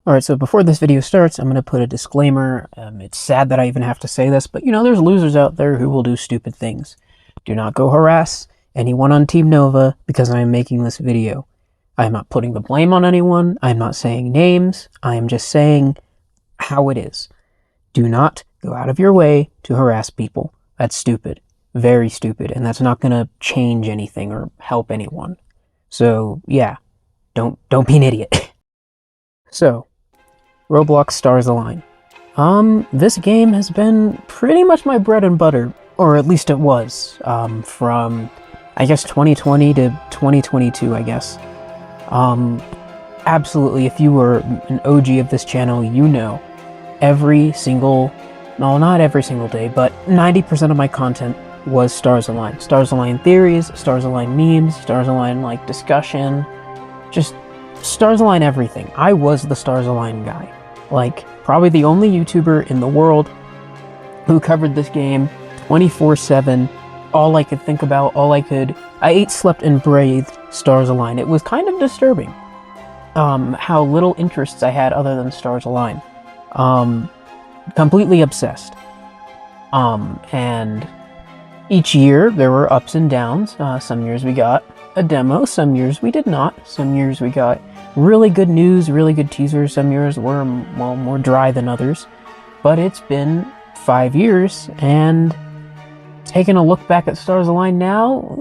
Alright, so before this video starts, I'm going to put a disclaimer. It's sad that I even have to say this, but there's losers out there who will do stupid things. Do not go harass anyone on Team Nova because I am making this video. I am not putting the blame on anyone. I am not saying names. I am just saying how it is. Do not go out of your way to harass people. That's stupid. Very stupid, and that's not going to change anything or help anyone. So, yeah, don't be an idiot. So, Roblox Stars Align. This game has been pretty much my bread and butter, or at least it was, from, I guess, 2020 to 2022, I guess. Absolutely, if you were an OG of this channel, you know, every single, no, not every single day, but 90% of my content was Stars Align. Stars Align theories, Stars Align memes, Stars Align, like, discussion, just Stars Align everything. I was the Stars Align guy. Like, probably the only YouTuber in the world who covered this game 24/7. All I could think about, I ate, slept, and breathed Stars Align. It was kind of disturbing, how little interests I had other than Stars Align. Completely obsessed. And each year there were ups and downs. Some years we got a demo, some years we did not. Some years we got really good news, really good teasers. Some years were, well, more dry than others. But it's been 5 years, and taking a look back at Stars Align now,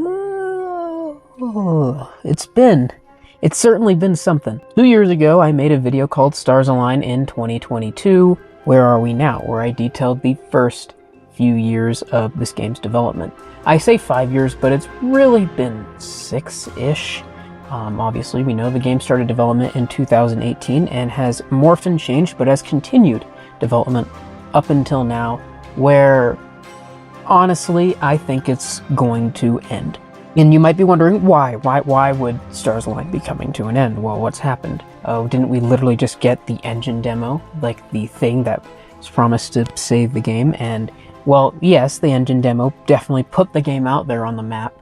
it's certainly been something. 2 years ago, I made a video called Stars Align in 2022. Where are we now? Where I detailed the first few years of this game's development. I say 5 years, but it's really been 6-ish. Obviously, we know the game started development in 2018 and has morphed and changed, but has continued development up until now, where, honestly, I think it's going to end. And you might be wondering, why? Why would Stars Align be coming to an end? Well, what's happened? Oh, didn't we literally just get the engine demo? Like, the thing that was promised to save the game? And, well, yes, the engine demo definitely put the game out there on the map,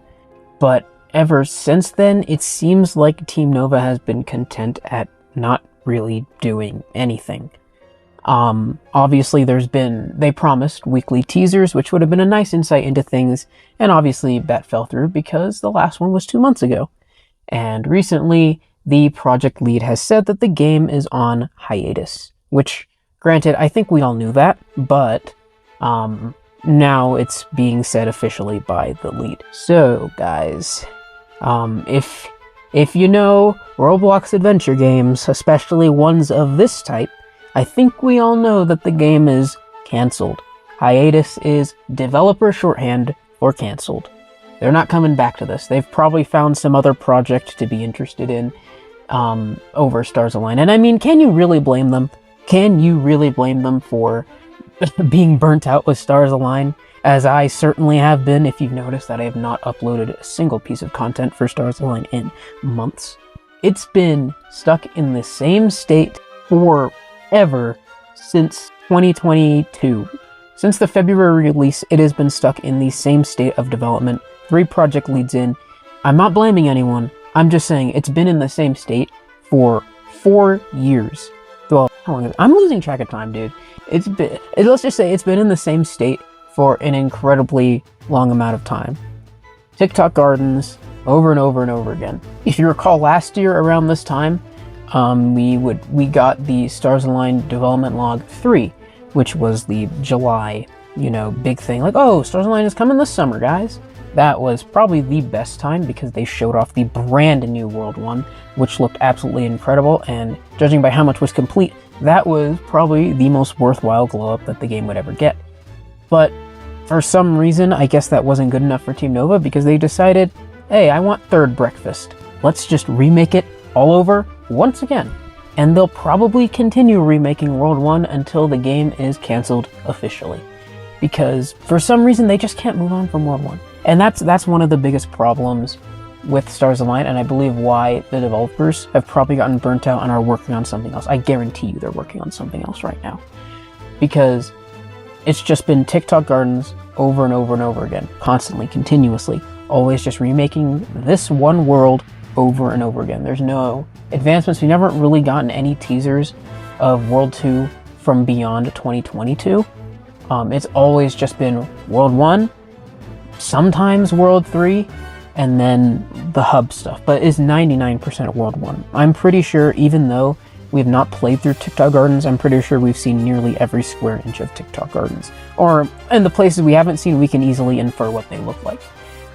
but ever since then, it seems like Team Nova has been content at not really doing anything. Obviously they promised weekly teasers, which would have been a nice insight into things, and obviously that fell through because the last one was 2 months ago. And recently, the project lead has said that the game is on hiatus, which, granted, I think we all knew that, but, now it's being said officially by the lead. So, guys, if you know Roblox adventure games, especially ones of this type, I think we all know that the game is cancelled. Hiatus is developer shorthand for cancelled. They're not coming back to this. They've probably found some other project to be interested in, over Stars Align. And I mean, can you really blame them? Can you really blame them for being burnt out with Stars Align? As I certainly have been. If you've noticed that I have not uploaded a single piece of content for Stars Align in months. It's been stuck in the same state forever since 2022. Since the February release, it has been stuck in the same state of development. 3 project leads in. I'm not blaming anyone. I'm just saying it's been in the same state for 4 years. Well, how long is it? I'm losing track of time, dude. Let's just say it's been in the same state for an incredibly long amount of time. TikTok Gardens, over and over and over again. If you recall, last year around this time, we got the Stars Align Development Log 3, which was the July, big thing. Like, oh, Stars Align is coming this summer, guys. That was probably the best time because they showed off the brand new World 1, which looked absolutely incredible, and judging by how much was complete, that was probably the most worthwhile glow-up that the game would ever get. But for some reason, I guess that wasn't good enough for Team Nova because they decided, hey, I want Third Breakfast. Let's just remake it all over once again. And they'll probably continue remaking World 1 until the game is cancelled officially. Because for some reason, they just can't move on from World 1. And that's one of the biggest problems with Stars Align, and I believe why the developers have probably gotten burnt out and are working on something else. I guarantee you they're working on something else right now. Because it's just been TikTok Gardens over and over and over again, constantly, continuously, always just remaking this one world over and over again. There's no advancements. We've never really gotten any teasers of World 2 from Beyond 2022. It's always just been World 1, sometimes World 3, and then the hub stuff, but it's 99% World 1. I'm pretty sure, even though we've not played through TikTok Gardens, I'm pretty sure we've seen nearly every square inch of TikTok Gardens. Or in the places we haven't seen, we can easily infer what they look like.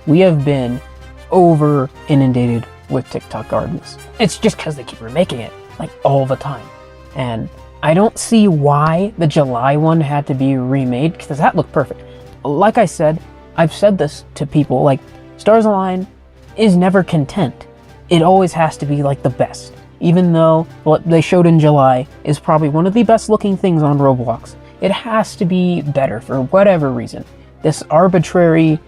We have been over inundated with TikTok Gardens. It's just because they keep remaking it, like, all the time. And I don't see why the July one had to be remade, because that looked perfect. Like I said, I've said this to people, like, Stars Align is never content. It always has to be, like, the best. Even though what they showed in July is probably one of the best looking things on Roblox, it has to be better for whatever reason. This arbitrary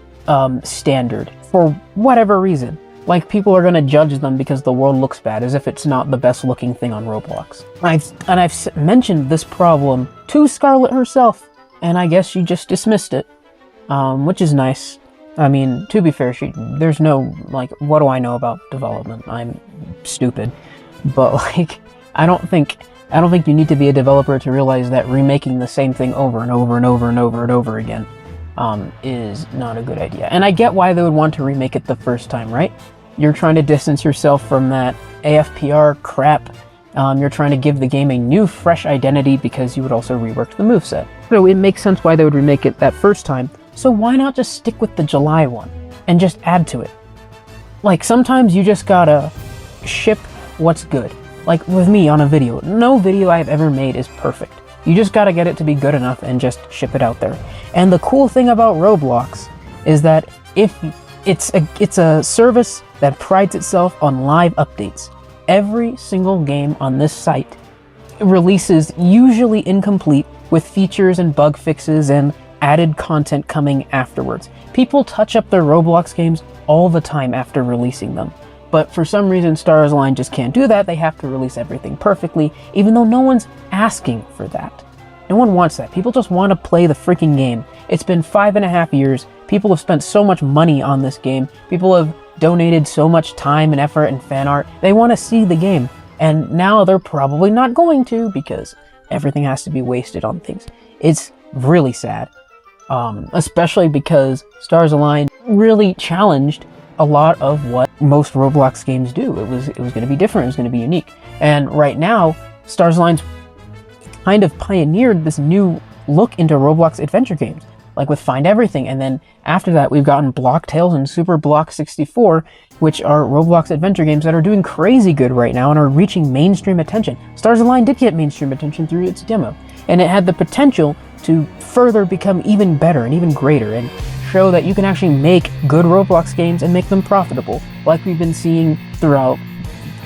standard for whatever reason. Like, people are going to judge them because the world looks bad, as if it's not the best looking thing on Roblox. I've mentioned this problem to Scarlett herself, and I guess she just dismissed it, which is nice. I mean, to be fair, there's no, like, what do I know about development? I'm stupid. But, like, I don't think you need to be a developer to realize that remaking the same thing over and over and over and over and over again is not a good idea. And I get why they would want to remake it the first time, right? You're trying to distance yourself from that AFPR crap. You're trying to give the game a new, fresh identity because you would also rework the moveset. So it makes sense why they would remake it that first time. So why not just stick with the July one and just add to it? Like, sometimes you just gotta ship what's good. Like with me on a video, no video I've ever made is perfect. You just gotta get it to be good enough and just ship it out there. And the cool thing about Roblox is that if it's a service that prides itself on live updates. Every single game on this site releases usually incomplete with features and bug fixes and added content coming afterwards. People touch up their Roblox games all the time after releasing them. But for some reason, Stars Align just can't do that. They have to release everything perfectly, even though no one's asking for that. No one wants that. People just want to play the freaking game. It's been 5.5 years. People have spent so much money on this game. People have donated so much time and effort and fan art. They want to see the game. And now they're probably not going to because everything has to be wasted on things. It's really sad. Especially because Stars Align really challenged a lot of what most Roblox games do. It was going to be different. It was going to be unique. And right now, Stars Align's kind of pioneered this new look into Roblox adventure games, like with Find Everything. And then after that, we've gotten Block Tales and Super Block 64, which are Roblox adventure games that are doing crazy good right now and are reaching mainstream attention. Stars Align did get mainstream attention through its demo, and it had the potential to further become even better and even greater and show that you can actually make good Roblox games and make them profitable, like we've been seeing throughout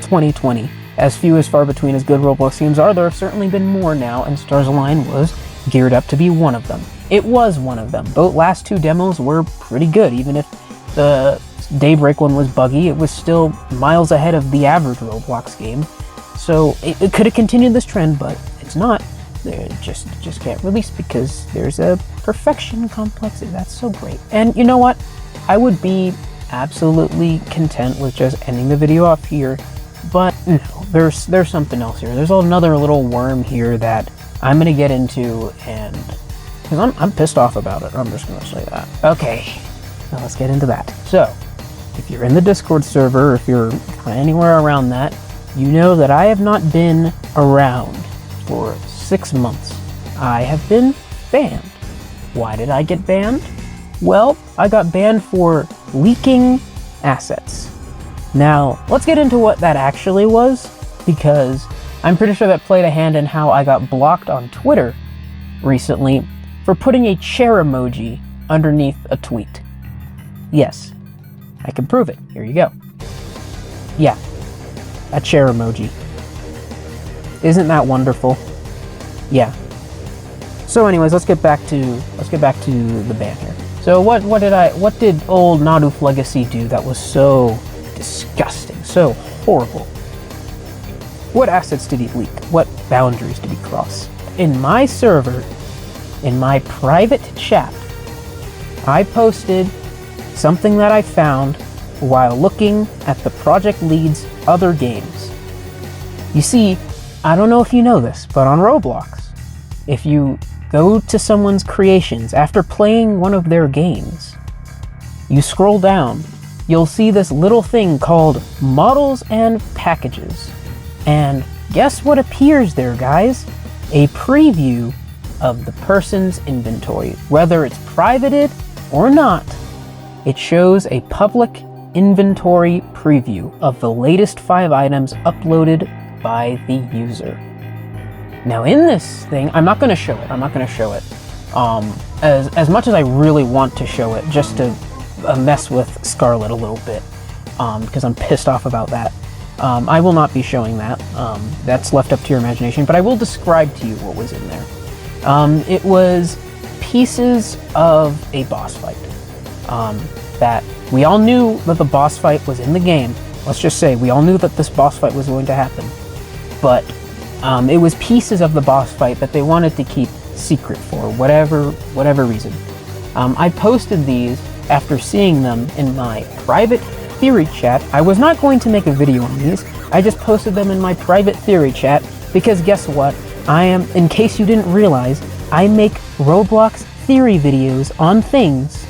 2020. As few as far between as good Roblox games are, there have certainly been more now, and Stars Align was geared up to be one of them. It was one of them. Both last two demos were pretty good. Even if the Daybreak one was buggy, it was still miles ahead of the average Roblox game. So it could have continued this trend, but it's not. They just can't release because there's a perfection complex. That's so great. And you know what? I would be absolutely content with just ending the video off here, but no, there's something else here. There's another little worm here that I'm gonna get into, and because I'm pissed off about it. I'm just gonna say that. Okay, now let's get into that. So, if you're in the Discord server, or if you're anywhere around that, you know that I have not been around for 6 months. I have been banned. Why did I get banned? Well, I got banned for leaking assets. Now, let's get into what that actually was, because I'm pretty sure that played a hand in how I got blocked on Twitter recently for putting a chair emoji underneath a tweet. Yes, I can prove it. Here you go. Yeah, a chair emoji. Isn't that wonderful? Yeah. So anyways, let's get back to the ban here. So what did old Naduf Legacy do that was so disgusting, so horrible? What assets did he leak? What boundaries did he cross? In my server, in my private chat, I posted something that I found while looking at the project lead's other games. You see, I don't know if you know this, but on Roblox, if you go to someone's creations after playing one of their games, you scroll down, you'll see this little thing called Models and Packages. And guess what appears there, guys? A preview of the person's inventory. Whether it's privated or not, it shows a public inventory preview of the latest 5 items uploaded by the user. Now in this thing, I'm not going to show it. As much as I really want to show it, just to mess with Scarlet a little bit, because I'm pissed off about that. I will not be showing that. That's left up to your imagination, but I will describe to you what was in there. It was pieces of a boss fight. That we all knew that the boss fight was in the game. Let's just say we all knew that this boss fight was going to happen. But it was pieces of the boss fight that they wanted to keep secret for whatever reason. I posted these after seeing them in my private theory chat. I was not going to make a video on these. I just posted them in my private theory chat because guess what? In case you didn't realize, I make Roblox theory videos on things.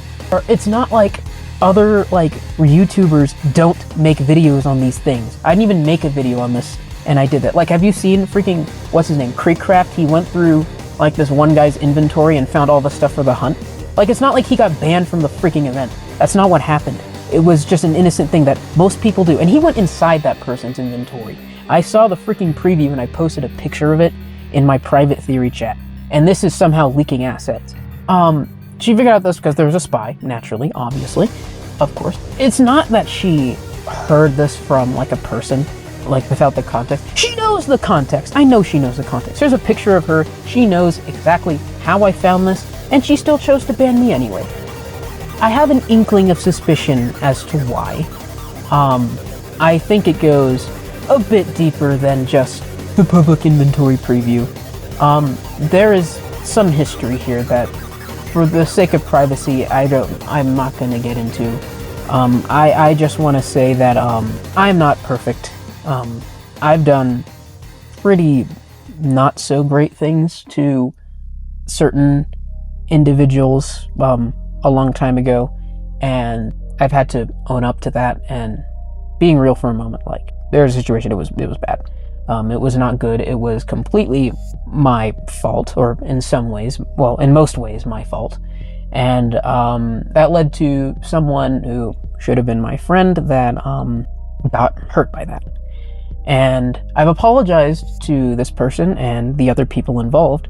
It's not like other YouTubers don't make videos on these things. I didn't even make a video on this, and I did that. Like, have you seen freaking, what's his name, Creekcraft? He went through like this one guy's inventory and found all the stuff for the hunt. Like, it's not like he got banned from the freaking event. That's not what happened. It was just an innocent thing that most people do. And he went inside that person's inventory. I saw the freaking preview and I posted a picture of it in my private theory chat. And this is somehow leaking assets. She figured out this because there was a spy, naturally, obviously, of course. It's not that she heard this from like a person, like without the context. She knows the context. I know she knows the context. There's a picture of her. She knows exactly how I found this, and she still chose to ban me anyway. I have an inkling of suspicion as to why. I think it goes a bit deeper than just the public inventory preview. There is some history here that, for the sake of privacy, I'm not going to get into. I just want to say that I'm not perfect. I've done pretty not so great things to certain individuals a long time ago, and I've had to own up to that. And being real for a moment, like, there's a situation, it was bad. It was not good. It was completely my fault, or in some ways, well, in most ways, my fault. And that led to someone who should have been my friend that got hurt by that. And I've apologized to this person and the other people involved,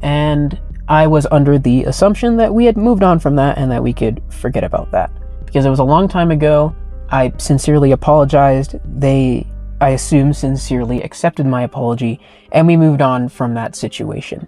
and I was under the assumption that we had moved on from that and that we could forget about that. Because it was a long time ago. I sincerely apologized. I assume, sincerely accepted my apology, and we moved on from that situation.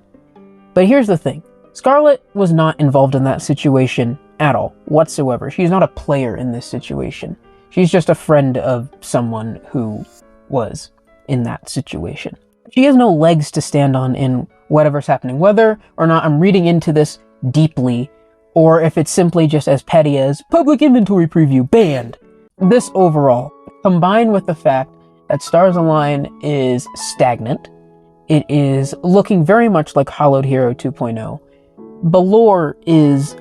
But here's the thing. Scarlet was not involved in that situation at all, whatsoever. She's not a player in this situation. She's just a friend of someone who was in that situation. She has no legs to stand on in whatever's happening, whether or not I'm reading into this deeply, or if it's simply just as petty as public inventory preview, banned. This overall, combined with the fact that Stars Align is stagnant, it is looking very much like Hollowed Hero 2.0. The lore is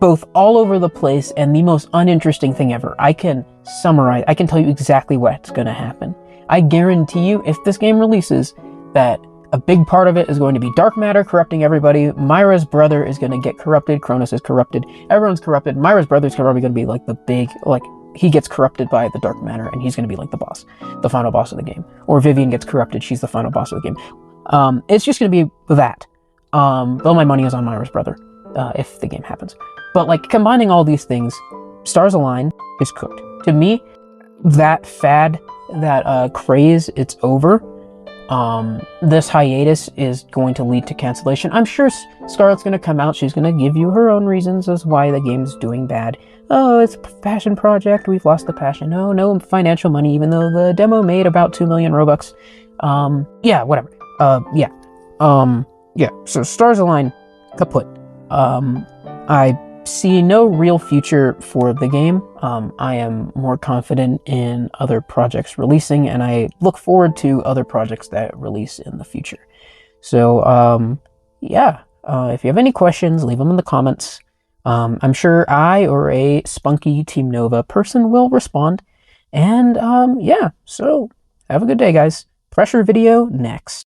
both all over the place and the most uninteresting thing ever. I can summarize, I can tell you exactly what's going to happen. I guarantee you, if this game releases, that a big part of it is going to be dark matter corrupting everybody. Myra's brother is going to get corrupted. Cronus is corrupted. Everyone's corrupted. Myra's brother's probably going to be like the big, like, he gets corrupted by the dark matter and he's going to be like the boss, the final boss of the game. Or Vivian gets corrupted, she's the final boss of the game. It's just going to be that. Though my money is on Myra's brother, if the game happens. But like, combining all these things, Stars Align is cooked. To me, that fad, that craze, it's over. This hiatus is going to lead to cancellation. I'm sure Scarlet's going to come out. She's going to give you her own reasons as why the game's doing bad. Oh, it's a passion project. We've lost the passion. Oh, no financial money, even though the demo made about 2 million Robux. Yeah, whatever. Yeah. So Stars Align, kaput. I see no real future for the game. I am more confident in other projects releasing, and I look forward to other projects that release in the future. So, yeah, if you have any questions, leave them in the comments. I'm sure I or a spunky Team Nova person will respond. And, yeah, so have a good day, guys. Pressure video next.